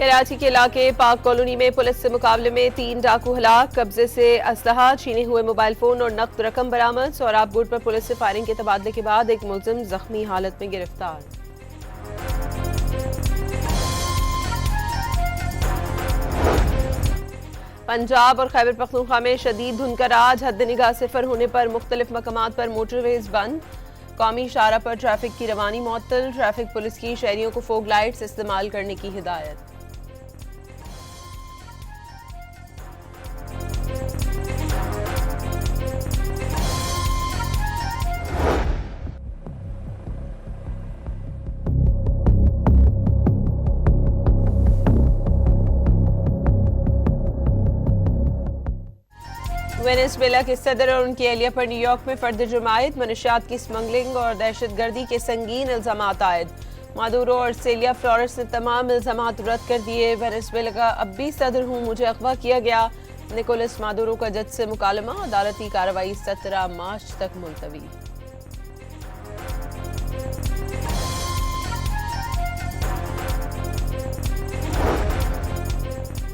कराची के इलाके पाक कॉलोनी में पुलिस से मुकाबले में 3 डाकू हलाक, कब्जे से असलहा, छीने हुए मोबाइल फोन और नकद रकम बरामद। सोहराब गुट पर पुलिस से फायरिंग के तबादले के बाद एक मुलजिम जख्मी हालत में गिरफ्तार। पंजाब और खैबर पख्तूनख्वा में शदीद धुंध का राज, हद निगाह सिफर होने पर मुख्तलिफ मकामात पर मोटरवेज बंद। कौमी शाहरा पर ट्रैफिक की रवानी मुअत्तल, ट्रैफिक पुलिस की शहरियों को फोग लाइट्स इस्तेमाल करने की हिदायत। वेनेजुएला के सदर और उनकी एहलिया पर न्यूयॉर्क में फर्द जुर्मायत, मनशियात की स्मगलिंग और दहशतगर्दी के संगीन इल्जामात आयद। मादुरो और सेलिया फ्लोरेस ने तमाम इल्जामात रद्द कर दिए। वेनेजुएला का अब भी सदर हूँ, मुझे अगवा किया गया। निकोलस मादुरो का जज से मुकालमा, अदालती कार्रवाई 17 मार्च तक मुलतवी।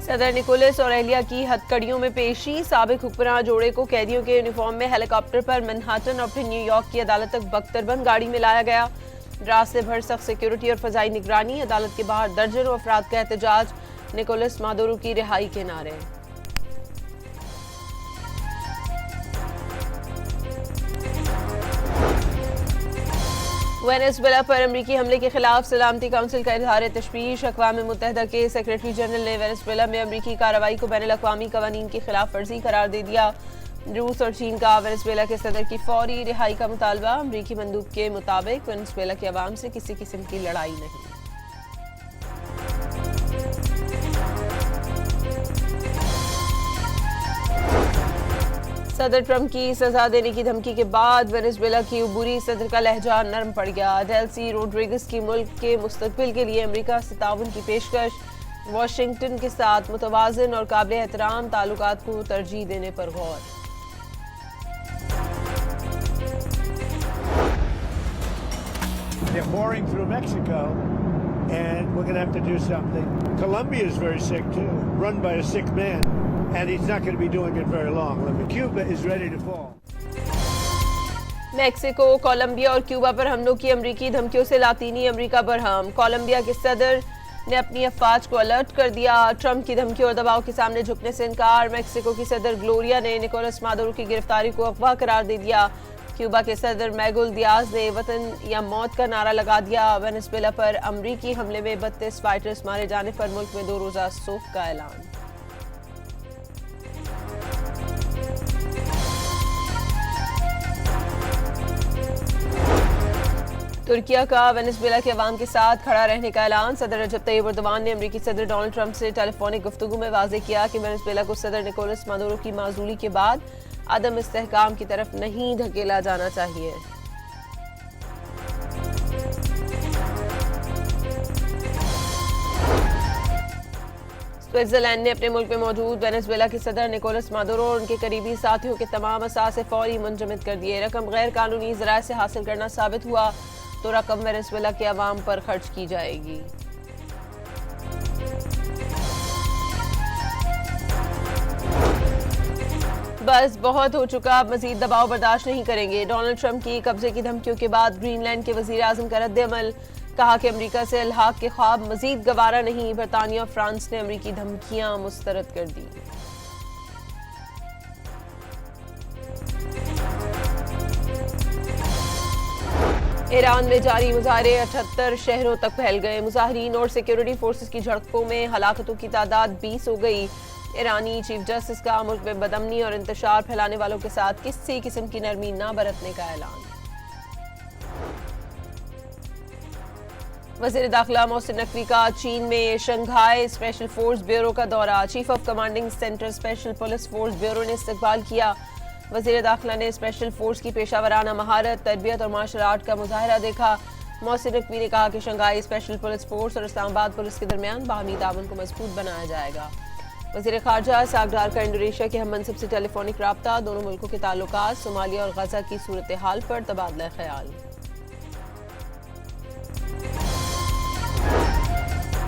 सदर निकोलस और एहलिया की हथकड़ियों में पेशी, साबिक हुक्मरान जोड़े को कैदियों के यूनिफॉर्म में हेलीकॉप्टर पर मैनहट्टन और फिर न्यूयॉर्क की अदालत तक बख्तरबंद गाड़ी में लाया गया। रात से भर सख्त सिक्योरिटी और फजाई निगरानी, अदालत के बाहर दर्जनों अफराद का एहतजाज, निकोलस मादुरो की रिहाई के नारे। वेनेजुएला पर अमरीकी हमले के खिलाफ सलामती काउंसिल का इजहार तशवीश, अक़वाम मुत्तहिदा के सेक्रेटरी जनरल ने वेनेजुएला में अमरीकी कार्रवाई को बैनुल अक़वामी कवानीन की खिलाफ वर्जी करार दे दिया। रूस और चीन का वेनेजुएला के सदर की फौरी रिहाई का मुतालबा, अमरीकी मंदूब के मुताबिक वेनेजुएला के अवाम से किसी किस्म की लड़ाई नहीं। सदर ट्रंप की सजा देने की धमकी के बाद वेनेजुएला की उबूरी सदर का लहजा नरम पड़ गया। डेल्सी रोड्रिगस की मुल्क के मुस्तकबिल के लिए अमेरिका से ताउन की पेशकश, वाशिंगटन के साथ मुतवाज़िन और काबिल एहतराम ताल्लुकात को तरजीह देने पर गौर। They're pouring through Mexico, and we're going to have to do something. Colombia is very sick too, run by a sick man, and he's not going to be doing it very long. Cuba is ready to fall. Mexico, Colombia और Cuba पर हमलों की अमरीकी धमकियों से लातीनी अमरीका Barham. Colombia के सदर ने अपनी अफवाज को अलर्ट कर दिया, ट्रंप की धमकी और दबाव के सामने झुकने से इनकार। मेक्सिको की सदर ग्लोरिया ने निकोलस मादुरो की गिरफ्तारी को अगवा करार दे दिया। क्यूबा के सदर मैगुल दियाज ने वतन या मौत का नारा लगा दिया। वेनेजुएला पर अमरीकी हमले में 32 फाइटर्स मारे जाने पर मुल्क में 2 रोजा सोग का ऐलान। तुर्किया का वेनेजुएला के अवाम के साथ खड़ा रहने का ऐलान। सदर रजब तैयब एर्दोगान ने अमरीकी सदर डोनाल्ड ट्रंप से टेलीफोनिक गुफ्तगू में वाज़ेह किया कि वेनेजुएला को सदर निकोलस मादुरो की माजूली के बाद अदम इस्तेहकाम की तरफ नहीं धकेला जाना चाहिए। स्विट्जरलैंड ने अपने मुल्क में मौजूद वेनेजुएला के सदर निकोलस मादुरो और उनके करीबी साथियों के तमाम असासे फौरी मुंजमद कर दिए। रकम गैर कानूनी ज़राए से हासिल करना साबित हुआ तो रकम वेनेजुएला के अवाम पर खर्च की जाएगी। बस बहुत हो चुका, अब मजीद दबाव बर्दाश्त नहीं करेंगे। डोनाल्ड ट्रंप की कब्जे की धमकियों के बाद ग्रीनलैंड के वजीर आजम का रद्द-ए-अमल, कहा कि अमरीका से इल्हाक के ख्वाब मजीद गवारा नहीं। बरतानिया और फ्रांस ने अमरीकी धमकियां मुस्तरद कर दी। ईरान में जारी मुजाहरे 78 शहरों तक फैल गए। मुजाहिरीन और सिक्योरिटी फोर्सेस की झड़पों में हलाकतों की तादाद 20 हो गई। ईरानी चीफ जस्टिस का मुल्क में बदअमनी और इंतशार फैलाने वालों के साथ किसी किस्म की नरमी न बरतने का ऐलान। वज़ीर दाखिला मोहसिन नकवी का चीन में शंघाई स्पेशल फोर्स ब्यूरो का दौरा। Chief of commanding centre special police force bureau ने इस्तकबाल किया। वज़ीर दाखिला ने स्पेशल फोर्स की पेशावराना महारत, तरबियत और मार्शल आर्ट का मुजाहरा देखा। मोहसिन नकवी ने कहा कि शंघाई स्पेशल पुलिस फोर्स और इस्लामाबाद पुलिस के दरमियान बाहमी ताउन को मजबूत बनाया जाएगा। वज़ीर ख़ारजा साग डार का इंडोनेशिया के हम मनसब से टेलीफोनिक राब्ता, दोनों मुल्कों के ताल्लुकात, सोमालिया और गजा की सूरत हाल पर तबादला ख्याल।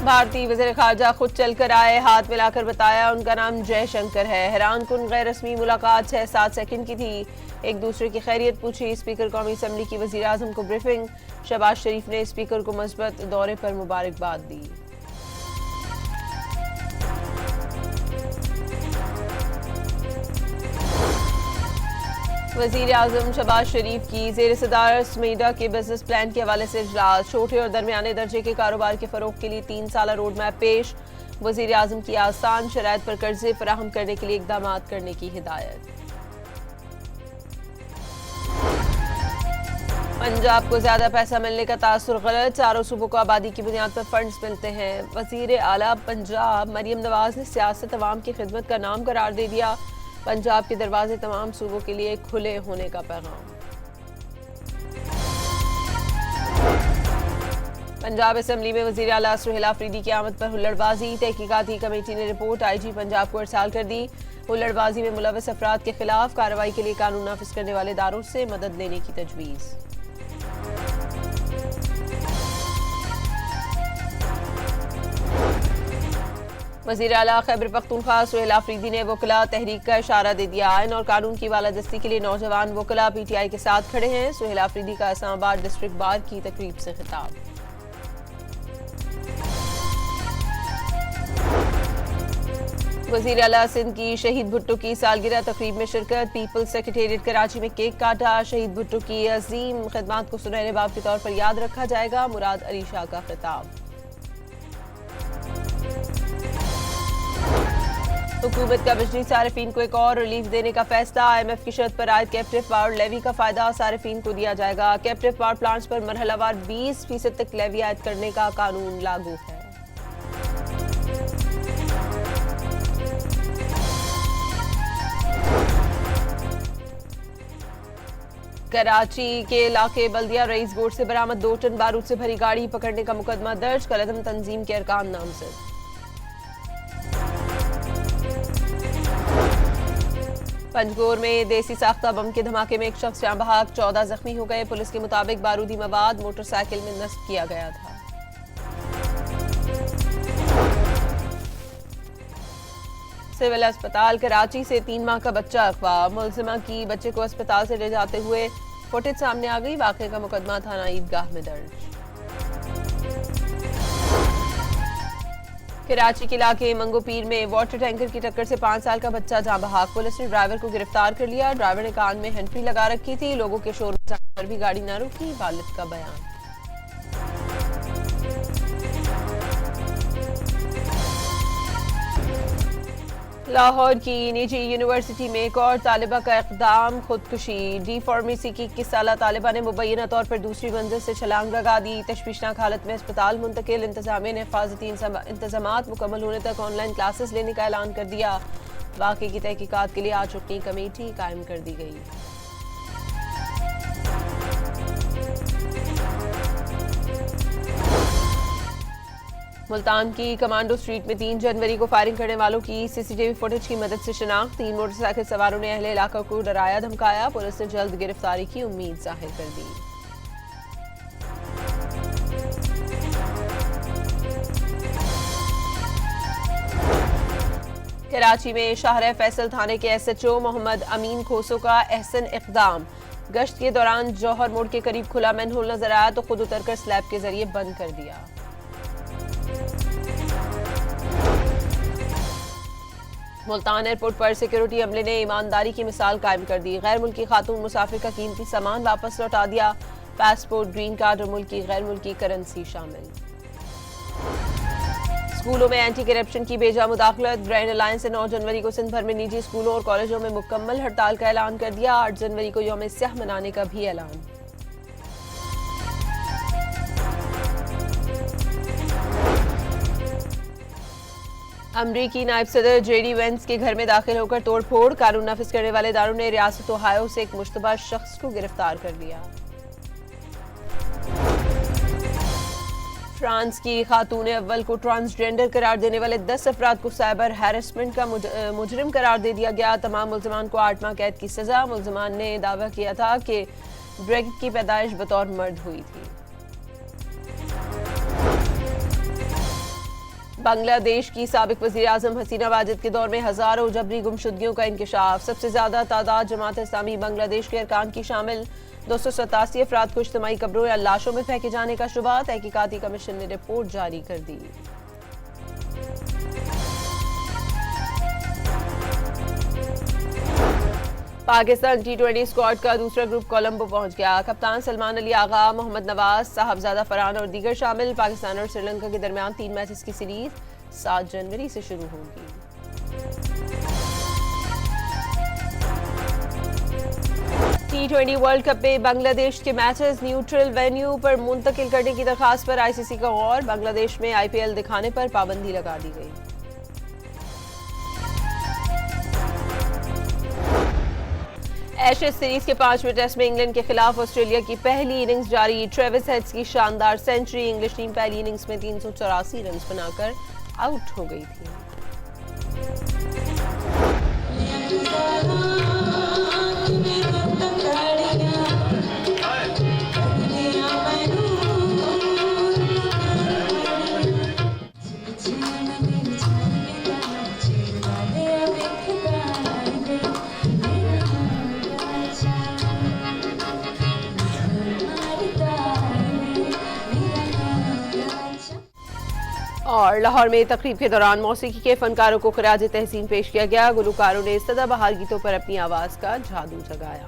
भारतीय वज़ीर ख़ारजा खुद चलकर आए, हाथ मिलाकर बताया उनका नाम जयशंकर है। हैरान कुन गैर रस्मी मुलाकात 6-7 सेकंड की थी। एक दूसरे की खैरियत पूछी। स्पीकर कौमी असम्बली की वज़ीर आज़म को ब्रीफिंग। शहबाज शरीफ ने स्पीकर को मस्बत दौरे पर मुबारकबाद दी। वज़ीर आज़म शहबाज शरीफ की ज़ेर सदारत स्मेडा के बिजनेस प्लान के हवाले से इजलास। छोटे और दरमियाने दर्जे के कारोबार के फ़रोग़ के लिए 3 साला रोड मैप पेश। वज़ीर आज़म की आसान शराइत पर कर्जे फराहम करने के लिए इक़दाम करने की हिदायत। पंजाब को ज्यादा पैसा मिलने का तासुर गलत, चारों सूबों को आबादी की बुनियाद पर फंड्स मिलते हैं। वज़ीर आला पंजाब मरियम नवाज ने सियासत अवाम की खिदमत का नाम करार दे दिया। पंजाब के दरवाजे तमाम सूबों के लिए खुले होने का पैगाम। पंजाब असम्बली में वज़ीर आला सुहेल आफरीदी की आमद पर हुल्लड़बाजी। तहकीकाती कमेटी ने रिपोर्ट IG पंजाब को इरसाल कर दी। हुल्लड़बाजी में मुलव्वस अफराद के खिलाफ कार्रवाई के लिए कानून नाफिज करने वाले इदारों से मदद लेने की तजवीज़। वज़ीर आला खैबर पख्तूनख्वा सुहेल आफरीदी ने वकला तहरीक का इशारा दे दिया। आइन और कानून की बालादस्ती के लिए नौजवान वकला PTI के साथ खड़े हैं। सुहेल आफरीदी का इस्लामाबाद डिस्ट्रिक्ट बार की तकरीब से खिताब। वज़ीर आला सिंध की शहीद भुट्टो की सालगिरह तकरीब में शिरकत। पीपल्स सेक्रेटेरिएट कराची में केक काटा। शहीद भुट्टो की अजीम खिदमात को सुनहरे बाब के तौर पर याद रखा जाएगा। मुराद अली शाह का खिताब। हुकूमत का बिजली सारिफीन को एक और रिलीफ देने का फैसला। IMF की शर्त पर आयद कैप्टिव पावर लेवी का फायदा सारिफीन को दिया जाएगा। कैप्टिव पावर प्लांट्स पर मरहलावार 20% तक लेवी आयद करने का कानून लागू है। कराची के इलाके बल्दिया रईस गोट से बरामद 2 टन बारूद से भरी गाड़ी पकड़ने का मुकदमा दर्ज। कलदम तंजीम के अरकान नामजद। पंजगोर में देसी साख्ता बम के धमाके में एक शख्स जान बहक, 14 जख्मी हो गए। पुलिस के मुताबिक बारूदी मवाद मोटरसाइकिल में नस्ब किया गया था। सिविल अस्पताल कराची से 3 माह का बच्चा अगवा। मुलजिमा की बच्चे को अस्पताल से ले जाते हुए फुटेज सामने आ गई। वाक़े का मुकदमा थाना ईदगाह में दर्ज। कराची के इलाके मंगोपीर में वाटर टैंकर की टक्कर से 5 साल का बच्चा जान बहक। पुलिस ने ड्राइवर को गिरफ्तार कर लिया। ड्राइवर ने कान में हैंड फ्री लगा रखी थी। लोगों के शोर पर भी गाड़ी न रुकी। वालिद का बयान। लाहौर की निजी यूनिवर्सिटी में एक और तालिबा का इक़दाम, खुदकुशी। डी फार्मेसी की 21 साला तालिबा ने मुबैना तौर पर दूसरी मंजिल से छलांग लगा दी। तशवीशनाक हालत में अस्पताल मुंतकिल। इंतजामिया ने हिफाजती इंतजामात मुकम्मल होने तक ऑनलाइन क्लासेस लेने का ऐलान कर दिया। वाक़े की तहकीकात के लिए आज रुकनी कमेटी कायम कर दी गई। मुल्तान की कमांडो स्ट्रीट में 3 जनवरी को फायरिंग करने वालों की CCTV फुटेज की मदद से शिनाख्त। 3 मोटरसाइकिल सवारों ने अहले इलाका को डराया धमकाया। पुलिस ने जल्द गिरफ्तारी की उम्मीद जाहिर कर दी। कराची में शाहरा फैसल थाने के SHO मोहम्मद अमीन खोसो का एहसन इक़दाम। गश्त के दौरान जौहर मोड़ के करीब खुला मैनहोल नजर आया तो खुद उतरकर स्लैब के जरिए बंद कर दिया। मुल्तान एयरपोर्ट पर सिक्योरिटी अमले ने ईमानदारी की मिसाल कायम कर दी। गैर मुल्की खातून मुसाफिर का कीमती सामान वापस लौटा दिया। पासपोर्ट, ग्रीन कार्ड और मुल्की गैर मुल्की करेंसी शामिल। स्कूलों में एंटी करप्शन की बेजा मुदाखलत। ग्रैंड अलायंस ने 9 जनवरी को सिंध भर में निजी स्कूलों और कॉलेजों में मुकम्मल हड़ताल का ऐलान कर दिया। 8 जनवरी को यौम स्याह मनाने का भी ऐलान। अमरीकी नायब सदर JD वेंस के घर में दाखिल होकर तोड़फोड़। कानून नाफिज करने वाले इदारों ने रियासत ओहायो से एक मुश्तबा शख्स को गिरफ्तार कर लिया। फ्रांस की खातून अव्वल को ट्रांसजेंडर करार देने वाले 10 अफराद को साइबर हैरेसमेंट का मुजरिम करार दे दिया गया। तमाम मुल्जिमान को 8 माह कैद की सजा। मुल्जिमान ने दावा किया था कि ब्रेगिट की पैदाइश बतौर मर्द हुई थी। बांग्लादेश की साबिक वज़ीर आज़म हसीना वाजिद के दौर में हजारों जबरी गुमशुदगियों का इंकशाफ। सबसे ज्यादा तादाद जमात इस्लामी बांग्लादेश के अरकान की शामिल। 287 अफराद को इज्तिमाई कब्रों या लाशों में फेंके जाने का शुबा। तहकीकाती कमीशन ने रिपोर्ट जारी कर दी। पाकिस्तान T20 स्क्वाड का दूसरा ग्रुप कोलंबो पहुंच गया। कप्तान सलमान अली आगा, मोहम्मद नवाज, साहबजादा फरहान और दीगर शामिल। पाकिस्तान और श्रीलंका के दरमियान 3 मैचेस की सीरीज 7 जनवरी से शुरू होगी। T20 वर्ल्ड कप में बांग्लादेश के मैचेस न्यूट्रल वेन्यू पर मुंतकिल करने की दरखास्त पर ICC का गौर। बांग्लादेश में IPL दिखाने पर पाबंदी लगा दी गई। एशेज सीरीज के 5वें टेस्ट में इंग्लैंड के खिलाफ ऑस्ट्रेलिया की पहली इनिंग्स जारी। ट्रेविस हेड्स की शानदार सेंचुरी। इंग्लिश टीम पहली इनिंग्स में 384 रन बनाकर आउट हो गई थी। और लाहौर में तकरीब के दौरान मौसीकी के फनकारों को खराज तहसीन पेश किया गया। गुलकारों ने सदाबहार गीतों पर अपनी आवाज का जादू जगाया।